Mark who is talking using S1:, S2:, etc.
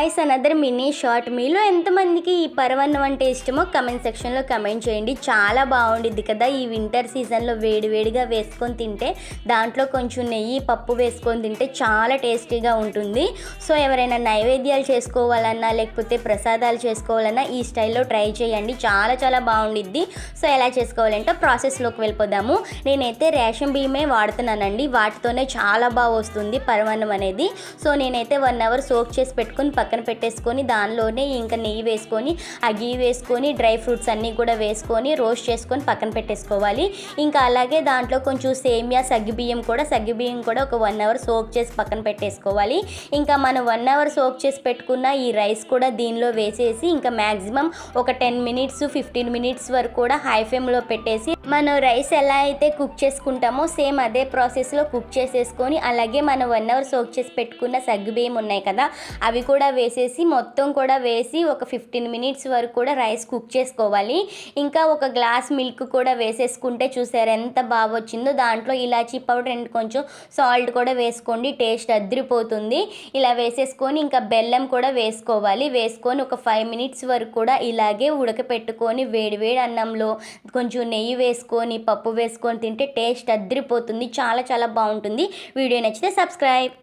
S1: Guys another mini short. మీలో ఎంతమందికి ఈ పరవన్నం అంటే ఇష్టమో కమెంట్ సెక్షన్లో కమెంట్ చేయండి. చాలా బాగుండిద్ది కదా ఈ వింటర్ సీజన్లో వేడివేడిగా వేసుకొని తింటే, దాంట్లో కొంచెం నెయ్యి పప్పు వేసుకొని తింటే చాలా టేస్టీగా ఉంటుంది. సో ఎవరైనా నైవేద్యాలు చేసుకోవాలన్నా లేకపోతే ప్రసాదాలు చేసుకోవాలన్నా ఈ స్టైల్లో ట్రై చేయండి, చాలా చాలా బాగుండిద్ది. సో ఎలా చేసుకోవాలంటే ప్రాసెస్లోకి వెళ్ళిపోదాము. నేనైతే రేషన్ బియ్యమే వాడుతున్నానండి, వాటితోనే చాలా బాగా వస్తుంది పరవన్నం అనేది. సో నేనైతే 1 అవర్ సోక్ చేసి పెట్టుకొని పక్కన పెట్టేసుకొని దానిలోనే ఇంకా నెయ్యి వేసుకొని గీ వేసుకొని డ్రై ఫ్రూట్స్ అన్నీ కూడా వేసుకొని రోస్ట్ చేసుకొని పక్కన పెట్టేసుకోవాలి. ఇంకా అలాగే దాంట్లో కొంచెం సేమియా సగ్గుబియ్యం కూడా ఒక 1 అవర్ సోక్ చేసి పక్కన పెట్టేసుకోవాలి. ఇంకా మనం 1 అవర్ సోక్ చేసి పెట్టుకున్న ఈ రైస్ కూడా దీనిలో వేసేసి ఇంకా మ్యాక్సిమం ఒక 10 మినిట్స్ 15 మినిట్స్ వరకు కూడా హై ఫ్లేమ్లో పెట్టేసి మనం రైస్ ఎలా అయితే కుక్ చేసుకుంటామో సేమ్ అదే ప్రాసెస్లో కుక్ చేసేసుకొని, అలాగే మనం 1 అవర్ సోక్ చేసి పెట్టుకున్న సగ్గుబియ్యం ఉన్నాయి కదా అవి కూడా వేసేసి మొత్తం కూడా వేసి ఒక 15 మినిట్స్ వరకు కూడా రైస్ కుక్ చేసుకోవాలి. ఇంకా ఒక గ్లాస్ మిల్క్ కూడా వేసేసుకుంటే చూసారు ఎంత బాగా వచ్చిందో. దాంట్లో ఇలాచీ పౌడర్ అండ్ కొంచెం సాల్ట్ కూడా వేసుకోండి, టేస్ట్ అదిరిపోతుంది. ఇలా వేసేసుకొని ఇంకా బెల్లం కూడా వేసుకోవాలి. వేసుకొని ఒక 5 మినిట్స్ వరకు కూడా ఇలాగే ఉడకపెట్టుకొని వేడివేడి అన్నంలో కొంచెం నెయ్యి వేసుకొని పప్పు వేసుకొని తింటే టేస్ట్ అదిరిపోతుంది, చాలా చాలా బాగుంటుంది. వీడియో నచ్చితే సబ్స్క్రైబ్.